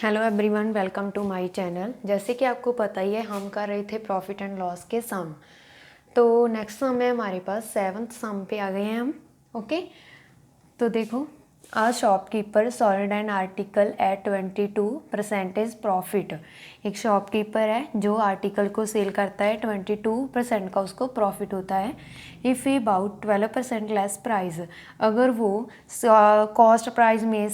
Hello everyone, welcome to my channel. जैसे कि आपको पता ही है, हम कर रहे थे प्रॉफिट एंड लॉस के सम। तो नेक्स्ट सम है हमारे पास, 7th सम पे आ गए हैं हम। ओके, तो देखो, a shopkeeper sold an article at 22% profit. एक शॉपकीपर है जो आर्टिकल को सेल करता है, 22% का उसको प्रॉफिट होता है। If he about 12% less price, अगर वो कॉस्ट प्राइस में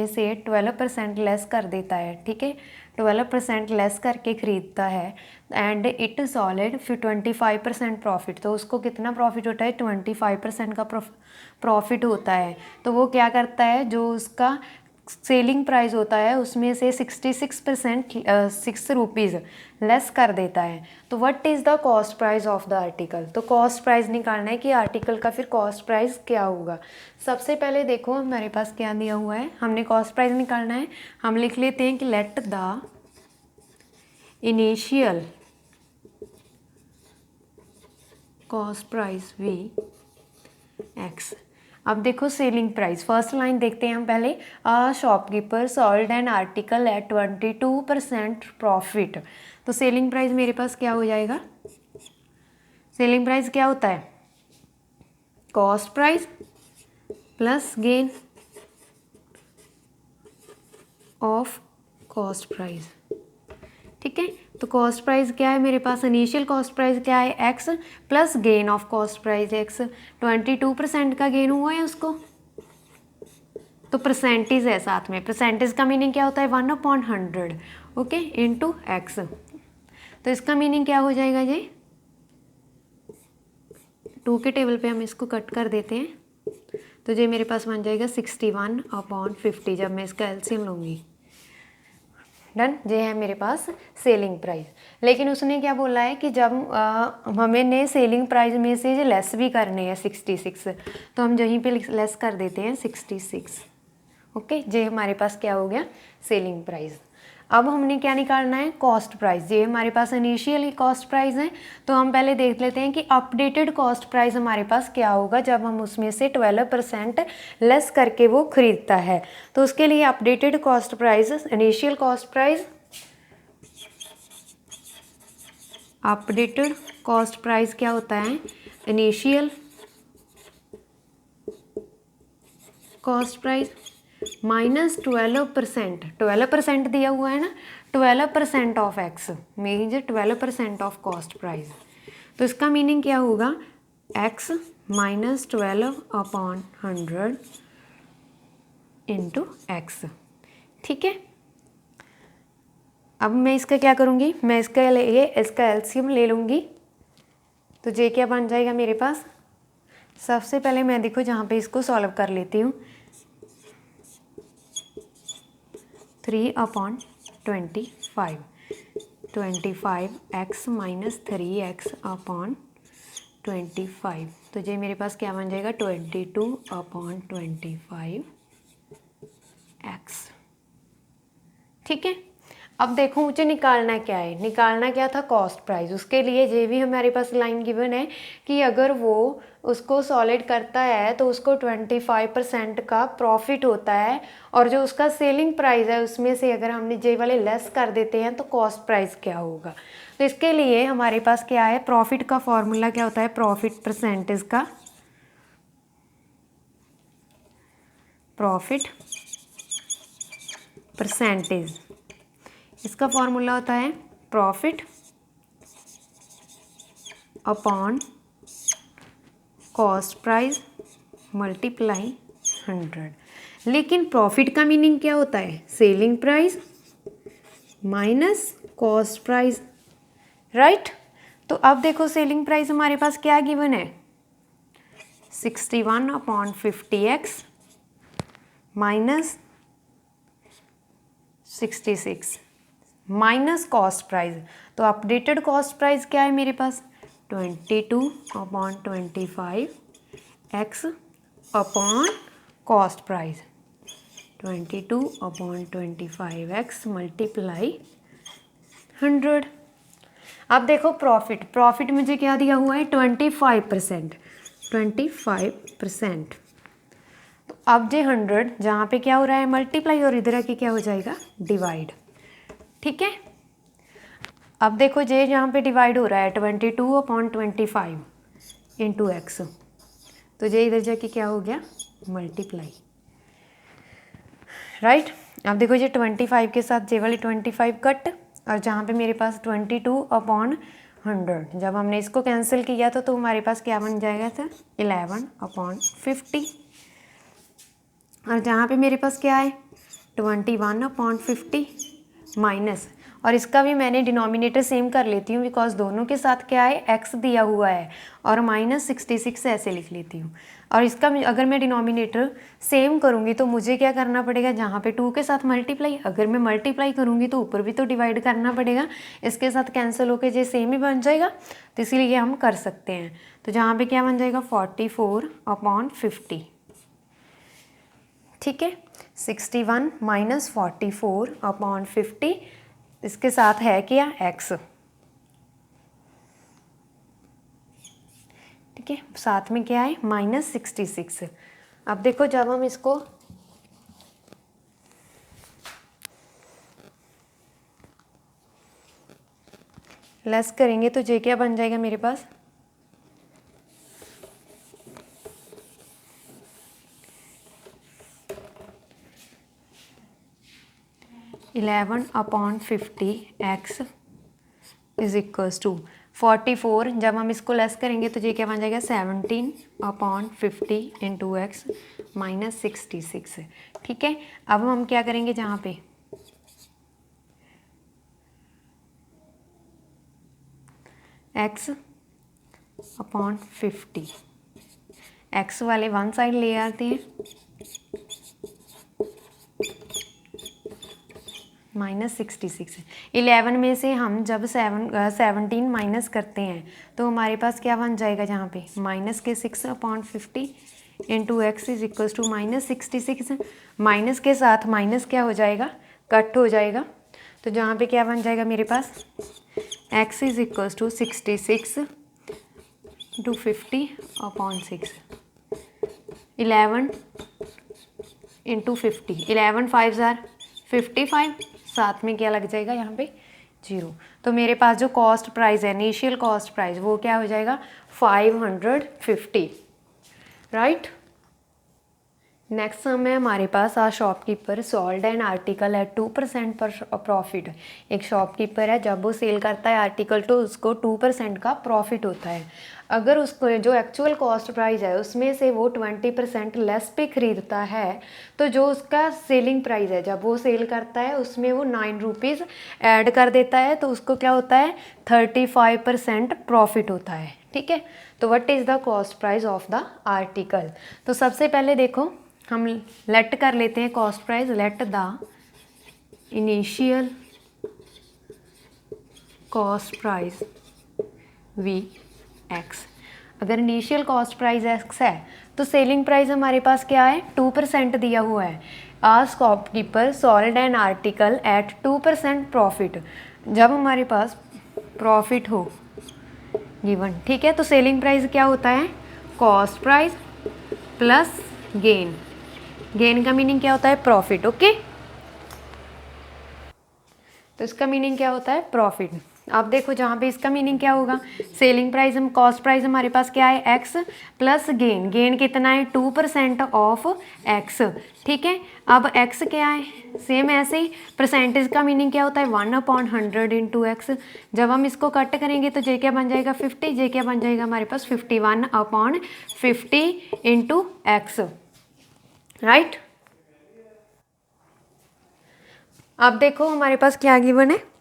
से 12% लेस कर देता है, ठीक है, 12% लेस करके ख़रीदता है, एंड इट सॉलिड फिर 25% प्रॉफिट, तो उसको कितना प्रॉफिट होता है? 25% का प्रॉफिट होता है। तो वो क्या करता है, जो उसका सेलिंग प्राइस होता है उसमें से 66% 6 रुपीज़ लेस कर देता है। तो what is the cost price of the article? तो कॉस्ट प्राइस निकालना है कि आर्टिकल का फिर कॉस्ट प्राइस क्या होगा। सबसे पहले देखो हमारे पास क्या दिया हुआ है, हमने कॉस्ट प्राइस निकालना है। हम लिख लेते हैं कि let the initial cost price be x. अब देखो सेलिंग प्राइस, फर्स्ट लाइन देखते हैं हम पहले। A shopkeeper sold an article at 22% profit. तो सेलिंग प्राइस मेरे पास क्या हो जाएगा? सेलिंग प्राइस क्या होता है? Cost price plus gain of cost price. ठीक है, तो कॉस्ट प्राइस क्या है मेरे पास? इनिशियल कॉस्ट प्राइस क्या है? X plus gain of cost price x. 22% का गेन हुआ है उसको, तो परसेंटेज है साथ में। परसेंटेज का मीनिंग क्या होता है? 1/100, ओके, इंटू एक्स। तो इसका मीनिंग क्या हो जाएगा जी? 2 के टेबल पे हम इसको कट कर देते हैं, तो ये मेरे पास बन जाएगा 61/50 जब मैं इसका एलसीएम लूँगी। डन, ये है मेरे पास सेलिंग प्राइस। लेकिन उसने क्या बोला है कि जब हमें ने सेलिंग प्राइस में से जो लेस भी करने हैं 66, तो हम यहीं पे लेस कर देते हैं 66। ओके, ये हमारे पास क्या हो गया? Selling price. अब हमने क्या निकालना है? Cost price. ये हमारे पास इनिशियल कॉस्ट प्राइस है, तो हम पहले देख लेते हैं कि अपडेटेड कॉस्ट प्राइस हमारे पास क्या होगा जब हम उसमें से 12% लेस करके वो खरीदता है। तो उसके लिए updated cost price, initial cost price, updated cost price क्या होता है? Initial cost price minus 12%। 12% दिया हुआ है ना, 12% of x means 12% of cost price. तो इसका मीनिंग क्या होगा? X minus 12/100 into x. ठीक है, अब मैं इसका क्या करूँगी? मैं इसका एलसीएम ले लूँगी। तो जे क्या बन जाएगा मेरे पास? सबसे पहले मैं देखो जहाँ पे इसको सॉल्व कर लेती हूँ, 3/25, 25x माइनस 3x/25। तो ये मेरे पास क्या बन जाएगा? 22/25x। ठीक है, अब देखो मुझे निकालना क्या है। निकालना क्या था? Cost price. उसके लिए ये भी हमारे पास लाइन गिवन है कि अगर वो उसको सॉलिड करता है तो उसको 25% का प्रॉफिट होता है, और जो उसका सेलिंग प्राइस है उसमें से अगर हमने जे वाले लेस कर देते हैं तो कॉस्ट प्राइस क्या होगा। तो इसके लिए हमारे पास क्या है? प्रॉफिट का फॉर्मूला क्या होता है? प्रॉफिट परसेंटेज का, प्रॉफिट परसेंटेज, इसका फॉर्मूला होता है profit upon cost price multiply 100। लेकिन प्रॉफिट का मीनिंग क्या होता है? Selling price minus cost price, right. तो अब देखो सेलिंग प्राइस हमारे पास क्या गिवन है? 61/50x minus 66 minus cost price. तो अपडेटेड कॉस्ट प्राइस क्या है मेरे पास? 22/25x upon cost price, 22/25x multiply 100। अब देखो प्रॉफिट मुझे क्या दिया हुआ है? 25%। 25%। तो अब जे 100 जहाँ पे क्या हो रहा है मल्टीप्लाई और इधर आके क्या हो जाएगा डिवाइड। ठीक है, अब देखो जे जहाँ पे डिवाइड हो रहा है 22/25 इंटू एक्स, तो जे इधर जाके क्या हो गया मल्टीप्लाई। राइट, अब देखो ये 25 के साथ जे वाली 25 कट, और जहाँ पे मेरे पास 22/100, जब हमने इसको कैंसिल किया तो हमारे पास क्या बन जाएगा सर 11/50, और जहाँ पे मेरे पास क्या है 21/50 माइनस, और इसका भी मैंने डिनोमिनेटर सेम कर लेती हूँ बिकॉज दोनों के साथ क्या है x दिया हुआ है, और -66 ऐसे लिख लेती हूँ। और इसका अगर मैं डिनोमिनेटर सेम करूँगी तो मुझे क्या करना पड़ेगा, जहाँ पे 2 के साथ मल्टीप्लाई, अगर मैं मल्टीप्लाई करूँगी तो ऊपर भी तो डिवाइड करना पड़ेगा, इसके साथ कैंसिल होकर जो सेम ही बन जाएगा, तो इसीलिए हम कर सकते हैं। तो जहाँ पे क्या बन जाएगा 44/50। ठीक है, 61 - 44/50, इसके साथ है क्या x। ठीक है, साथ में क्या है -66। अब देखो जब हम इसको लेस करेंगे तो जे क्या बन जाएगा मेरे पास 11/50x इज इक्वल्स टू 44। जब हम इसको लेस करेंगे तो ये क्या बन जाएगा 17/50 इंटू एक्स -66। ठीक है, अब हम क्या करेंगे, जहाँ पे x/50, x वाले वन साइड ले आते हैं, -66। 11 में से हम जब 17 माइनस करते हैं तो हमारे पास क्या बन जाएगा, जहाँ पे -6/50 into x is equals to -66। Minus के साथ माइनस क्या हो जाएगा कट हो जाएगा, तो जहाँ पे क्या बन जाएगा मेरे पास x is equals to 66 into 50/6। 11 into 50, 11 5 ज़ार 55, साथ में क्या लग जाएगा यहाँ पे 0। तो मेरे पास जो कॉस्ट प्राइस है इनिशियल कॉस्ट प्राइस वो क्या हो जाएगा 550। राइट, नेक्स्ट सम है हमारे पास a shopkeeper sold an article at 2% पर प्रॉफिट। एक शॉपकीपर है, जब वो सेल करता है आर्टिकल तो उसको 2% का प्रॉफिट होता है। अगर उसको जो एक्चुअल कॉस्ट प्राइस है उसमें से वो 20% लेस पे ख़रीदता है तो जो उसका सेलिंग प्राइस है जब वो सेल करता है उसमें वो 9 रुपीज़ ऐड कर देता है, तो उसको क्या होता है 35% प्रॉफिट होता है। ठीक है, तो what is the cost price of the article. तो सबसे पहले देखो हम लेट कर लेते हैं cost price, let the initial cost price be x. अगर इनिशियल कॉस्ट प्राइस एक्स है तो सेलिंग प्राइस हमारे पास क्या है 2% दिया हुआ है। A shopkeeper sold an article at 2% profit, जब हमारे पास प्रॉफिट हो गिवन। ठीक है, तो सेलिंग प्राइस क्या होता है cost price plus gain. Gain का मीनिंग क्या होता है प्रॉफिट। ओके, तो इसका मीनिंग क्या होता है प्रॉफिट। अब देखो जहाँ पे इसका मीनिंग क्या होगा, सेलिंग प्राइस हम कॉस्ट प्राइस हमारे पास क्या है एक्स प्लस गेन। गेन कितना है 2% ऑफ एक्स। ठीक है, अब एक्स क्या है सेम ऐसे ही परसेंटेज का मीनिंग क्या होता है 1/100 इंटू एक्स। जब हम इसको कट करेंगे तो जे क्या बन जाएगा 50, जे क्या बन जाएगा हमारे पास 51/50 इंटू एक्स। राइट, अब देखो हमारे पास क्या गिवन है,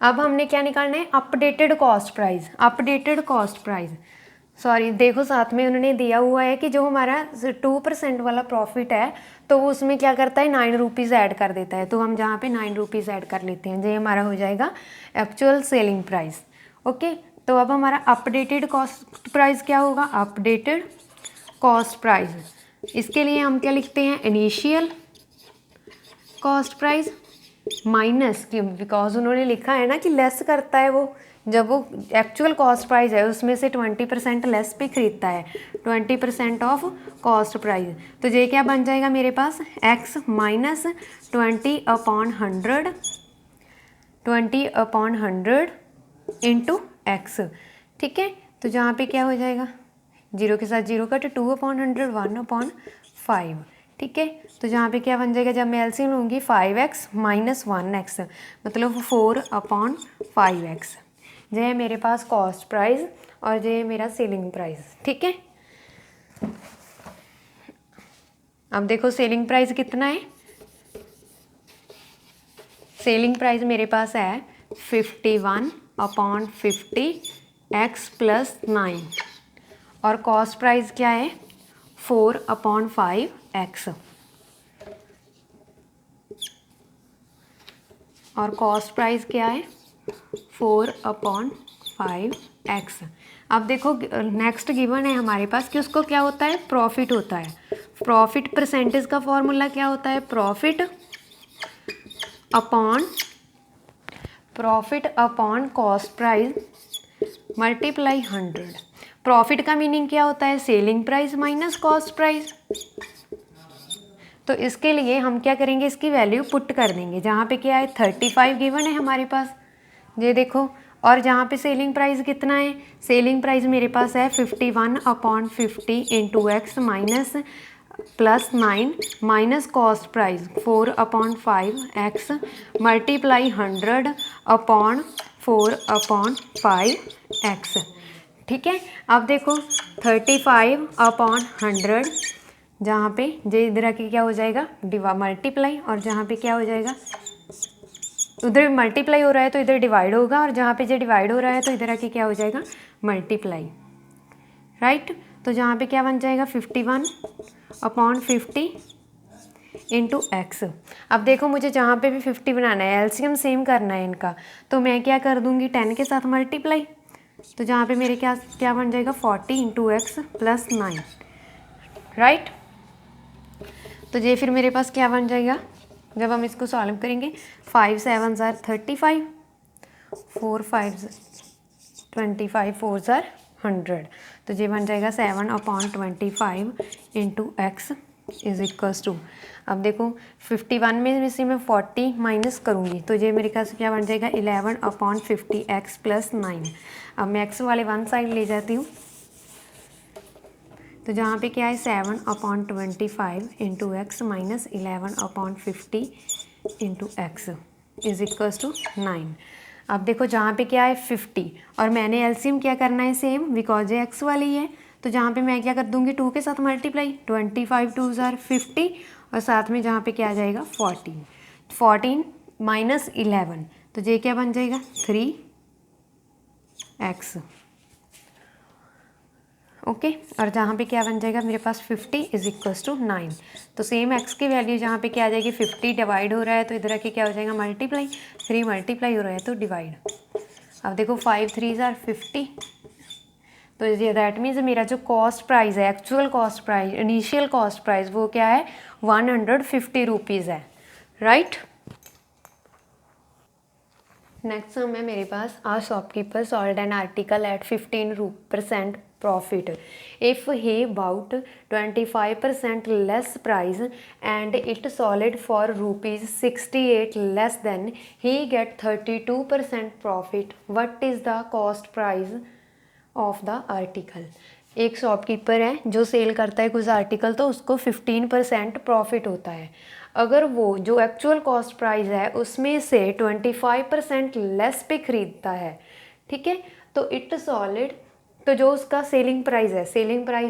अब हमने क्या निकालना है updated cost price. Updated cost price sorry देखो साथ में उन्होंने दिया हुआ है कि जो हमारा 2% वाला प्रॉफिट है तो वो उसमें क्या करता है 9 रुपीज़ ऐड कर देता है, तो हम जहाँ पे 9 रुपीज़ ऐड कर लेते हैं, ये हमारा हो जाएगा एक्चुअल सेलिंग प्राइस। ओके, तो अब हमारा अपडेटेड कॉस्ट प्राइस क्या होगा अपडेटेड कॉस्ट प्राइस। इसके लिए हम क्या लिखते हैं इनिशियल कॉस्ट प्राइस माइनस, क्यों बिकॉज उन्होंने लिखा है ना कि लेस करता है वो जब वो एक्चुअल कॉस्ट प्राइस है उसमें से 20% लेस पे खरीदता है, 20% ऑफ कॉस्ट प्राइस, तो ये क्या बन जाएगा मेरे पास x माइनस 20/100, 20/100 इंटू एक्स। ठीक है, तो जहाँ पे क्या हो जाएगा, जीरो के साथ जीरो कट, 2/100 1/5। ठीक है, तो जहाँ पे क्या बन जाएगा, जब मैं एलसीएम लूँगी 5x माइनस 1x मतलब 4/5x। ये है मेरे पास कॉस्ट प्राइस और ये है मेरा सेलिंग प्राइस। ठीक है, अब देखो सेलिंग प्राइस कितना है, सेलिंग प्राइस मेरे पास है 51/50x प्लस 9 और कॉस्ट प्राइस क्या है 4/5x और कॉस्ट प्राइस क्या है 4/5x। अब देखो नेक्स्ट गिवन है हमारे पास कि उसको क्या होता है प्रॉफिट होता है। प्रॉफिट परसेंटेज का फॉर्मूला क्या होता है, profit upon cost price multiply 100। Profit का मीनिंग क्या होता है, selling price minus cost price. तो इसके लिए हम क्या करेंगे, इसकी वैल्यू पुट कर देंगे, जहाँ पे क्या है 35 गिवन है हमारे पास, ये देखो, और जहाँ पे सेलिंग प्राइस कितना है, सेलिंग प्राइस मेरे पास है 51/50 into x minus plus 9 minus cost price 4/5x multiply 100/4/5x। ठीक है, अब देखो 35/100 जहाँ पे जे इधर आके क्या हो जाएगा मल्टीप्लाई, और जहाँ पे क्या हो जाएगा, उधर मल्टीप्लाई हो रहा है तो इधर डिवाइड होगा, और जहाँ पे जो डिवाइड हो रहा है तो इधर आके क्या हो जाएगा मल्टीप्लाई। राइट, तो जहाँ पे क्या बन जाएगा 51/50 इंटू एक्स। अब देखो मुझे जहाँ पे भी 50 बनाना है, एलसीएम सेम करना है इनका, तो मैं क्या कर दूँगी 10 के साथ मल्टीप्लाई, तो जहाँ पे मेरे क्या क्या बन जाएगा 40 इंटू एक्स प्लस 9। राइट, तो ये फिर मेरे पास क्या बन जाएगा, जब हम इसको सॉल्व करेंगे 5 7 ज़ार 35, 4 5 25, 4 ज़ार 100, तो ये बन जाएगा 7/25 into x is equals to, अब देखो 51 में से मैं 40 माइनस करूँगी तो ये मेरे पास क्या बन जाएगा 11/50x प्लस 9। अब मैं एक्स वाले वन साइड ले जाती हूँ, तो जहाँ पे क्या है 7/25 into x minus 11/50 into x is equals to 9। अब देखो जहाँ पे क्या है 50 और मैंने एलसीएम क्या करना है सेम, बिकॉज ये एक्स वाली है, तो जहाँ पे मैं क्या कर दूँगी 2 के साथ मल्टीप्लाई, 25 2 ज़ार 50 और साथ में जहाँ पे क्या आ जाएगा 14 माइनस 11, तो ये क्या बन जाएगा 3x। ओके, और जहाँ पे क्या बन जाएगा मेरे पास 50 इज इक्वल्स टू 9, तो सेम x की वैल्यू जहाँ पे क्या आ जाएगी 50 डिवाइड हो रहा है तो इधर आके क्या हो जाएगा मल्टीप्लाई, 3 मल्टीप्लाई हो रहा है तो डिवाइड। अब देखो 5 3 ज़ार 50, तो ये दैट मीन्स मेरा जो कॉस्ट प्राइस है, actual cost price, initial cost price वो क्या है 150 रुपीज़ है। राइट, नेक्स्ट सम है मेरे पास, a shopkeeper sold an article at 15% profit if he bought 25% less price and it sold for rupees 68 less than he get 32% profit. What is the cost price of the article? एक shopkeeper है जो cell करता है कुछ article, तो उसको 15% profit होता है। अगर वो जो एक्चुअल कॉस्ट प्राइस है उसमें से 25% लेस पे खरीदता है, ठीक है, तो इट सॉलिड, तो जो उसका सेलिंग प्राइस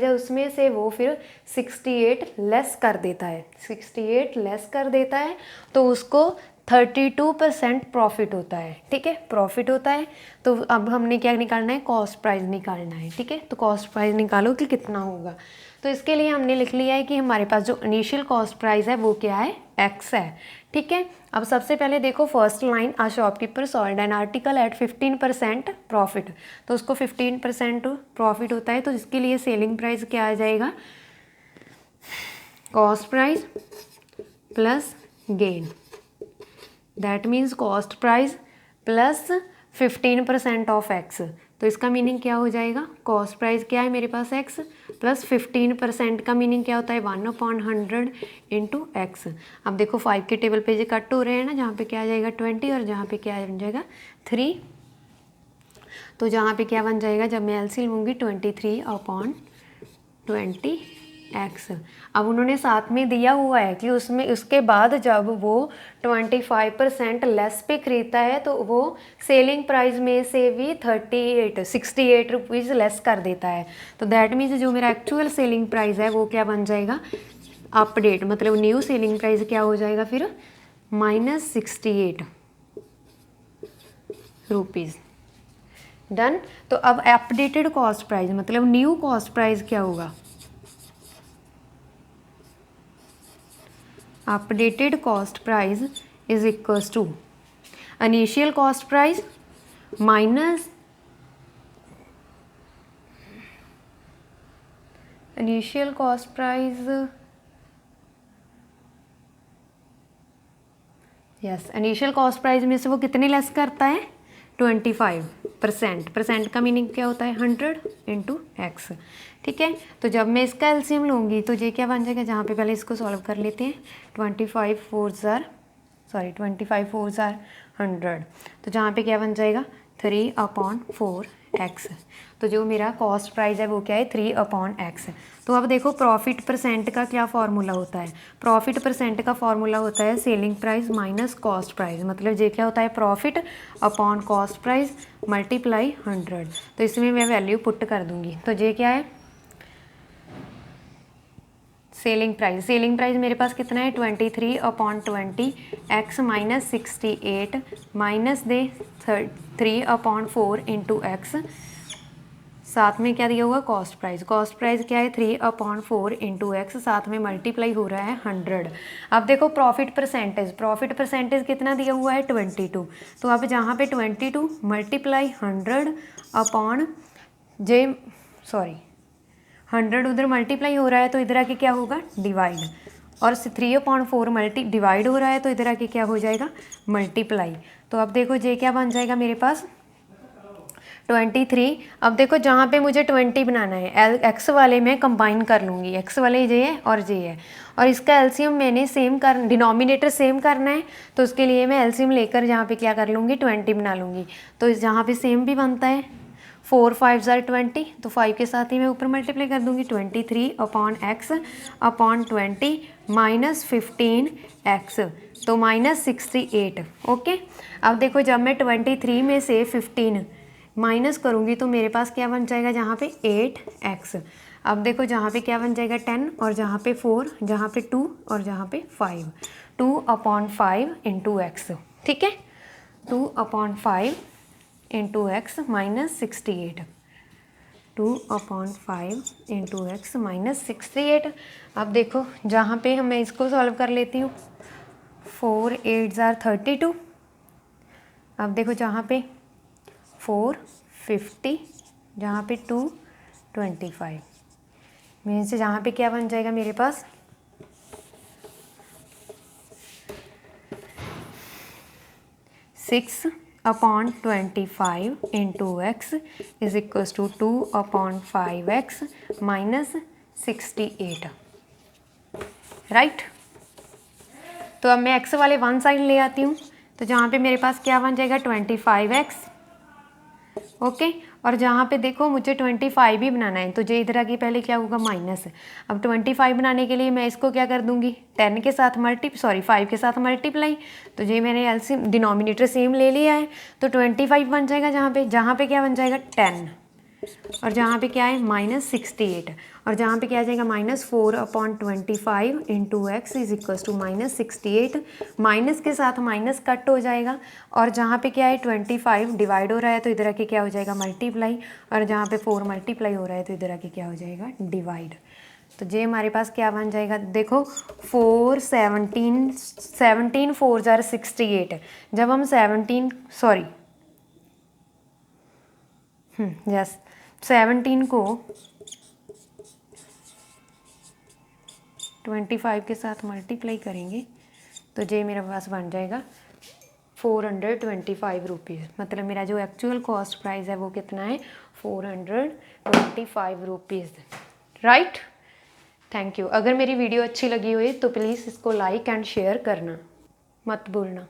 है उसमें से वो फिर 68 लेस कर देता है, 68 लेस कर देता है, तो उसको 32% प्रॉफिट होता है। ठीक है, प्रॉफिट होता है, तो अब हमने क्या निकालना है कॉस्ट प्राइस निकालना है। ठीक है, तो कॉस्ट प्राइस निकालो कि कितना होगा, तो इसके लिए हमने लिख लिया है कि हमारे पास जो इनिशियल कॉस्ट प्राइस है वो क्या है x है। ठीक है, अब सबसे पहले देखो first line, a shopkeeper sold an article at 15% profit, तो उसको 15% प्रॉफिट होता है, तो इसके लिए सेलिंग प्राइस क्या आ जाएगा cost price plus gain, that means cost price plus 15% of x, तो इसका मीनिंग क्या हो जाएगा, कॉस्ट प्राइस क्या है मेरे पास एक्स प्लस 15% का मीनिंग क्या होता है 1/100 इंटू एक्स। अब देखो 5 के टेबल पे जो कट हो रहे हैं ना, जहाँ पे क्या आ जाएगा 20 और जहाँ पे क्या बन जाएगा 3, तो जहाँ पे क्या बन जाएगा जब मैं एलसीएम लूँगी 23/20 एक्स। अब उन्होंने साथ में दिया हुआ है कि उसमें उसके बाद जब वो 25% लेस पे खरीदता है तो वो सेलिंग प्राइस में से भी 68 रुपीज़ लेस कर देता है। तो दैट मीन्स जो मेरा एक्चुअल सेलिंग प्राइस है वो क्या बन जाएगा, अपडेट मतलब न्यू सेलिंग प्राइस क्या हो जाएगा फिर -68 रुपीज़। डन। तो अब अपडेटेड कॉस्ट प्राइस मतलब न्यू कॉस्ट प्राइस क्या होगा, updated cost price is equals to initial cost price minus initial cost price, yes initial cost price में से वो कितने लेस करता है 25%। परसेंट का मीनिंग क्या होता है 100 इंटू एक्स। ठीक है, तो जब मैं इसका एलसीएम लूँगी तो ये क्या बन जाएगा, जहाँ पे पहले इसको सॉल्व कर लेते हैं 25 4 ज़ार 100, तो जहाँ पे क्या बन जाएगा 3/4 एक्स। तो जो मेरा कॉस्ट प्राइस है वो क्या है 3/x। तो अब देखो प्रॉफिट परसेंट का क्या फार्मूला होता है, प्रॉफिट परसेंट का फार्मूला होता है selling price minus cost price, मतलब ये क्या होता है profit upon cost price multiply 100। तो इसमें मैं वैल्यू पुट कर दूंगी, तो ये क्या है सेलिंग प्राइस मेरे पास कितना है 23/20 एक्स माइनस 68 माइनस दे 3/4 इंटू एक्स, साथ में क्या दिया हुआ कॉस्ट प्राइस क्या है 3/4 इंटू एक्स, साथ में मल्टीप्लाई हो रहा है 100। अब देखो प्रॉफिट परसेंटेज कितना दिया हुआ है 22, तो अब जहाँ पे 22 मल्टीप्लाई 100 अपॉन 100 उधर मल्टीप्लाई हो रहा है तो इधर आके क्या होगा डिवाइड, और 3/4 डिवाइड हो रहा है तो इधर आके क्या हो जाएगा मल्टीप्लाई। तो अब देखो ये क्या बन जाएगा मेरे पास 23। अब देखो जहाँ पे मुझे 20 बनाना है एक्स वाले में कंबाइन कर लूँगी, एक्स वाले ये है और ये है, और इसका एलसीएम मैंने डिनोमिनेटर सेम करना है, तो उसके लिए मैं एलसीएम लेकर यहाँ पे क्या कर लूँगी 20 बना लूँगी। तो यहाँ पे सेम भी बनता है 4 5 ज़ार 20, तो 5 के साथ ही मैं ऊपर मल्टीप्लाई कर दूँगी 23/x अपॉन 20 माइनस 15x, तो -68। ओके, अब देखो जब मैं 23 में से 15 माइनस करूँगी तो मेरे पास क्या बन जाएगा जहाँ पे 8x। अब देखो जहाँ पे क्या बन जाएगा 10 और जहाँ पे 4, जहाँ पे 2 और जहाँ पे 5, 2/5 इंटू एक्स। ठीक है, 2/5 into x minus 68, 2/5 into x minus 68। अब देखो जहाँ पे मैं इसको सॉल्व कर लेती हूँ 4 8 ज़ार 32। अब देखो जहाँ पे 4 50, जहाँ पे 2 25, मीन से जहाँ पे क्या बन जाएगा मेरे पास 6/25 into x is equals to 2/5x minus 68। Right, तो अब मैं x वाले वन साइड ले आती हूँ, तो जहाँ पे मेरे पास क्या बन जाएगा 25x। ओके, और जहाँ पे देखो मुझे 25 भी बनाना है, तो जो इधर आगे पहले क्या होगा माइनस। अब 25 बनाने के लिए मैं इसको क्या कर दूंगी 5 के साथ मल्टीप्लाई, तो ये मैंने एलसीएम डिनोमिनेटर सेम ले लिया है, तो 25 बन जाएगा जहाँ पे क्या बन जाएगा 10, और जहाँ पे क्या है -68, और जहाँ पे क्या आ जाएगा -4/25 into x is equals to -68, minus के साथ माइनस कट हो जाएगा, और जहाँ पे क्या है 25 डिवाइड हो रहा है तो इधर आके क्या हो जाएगा मल्टीप्लाई, और जहाँ पे 4 मल्टीप्लाई हो रहा है तो इधर आके क्या हो जाएगा डिवाइड। तो ये हमारे पास क्या बन जाएगा देखो 17 4 ज़ार 68, जब हम 17 को 25 के साथ मल्टीप्लाई करेंगे तो ये मेरे पास बन जाएगा 425 रुपीज़, मतलब मेरा जो एक्चुअल कॉस्ट प्राइस है वो कितना है 425 रुपीज़, राइट। Thank you. अगर मेरी वीडियो अच्छी लगी हुई तो प्लीज़ इसको लाइक एंड शेयर करना मत भूलना।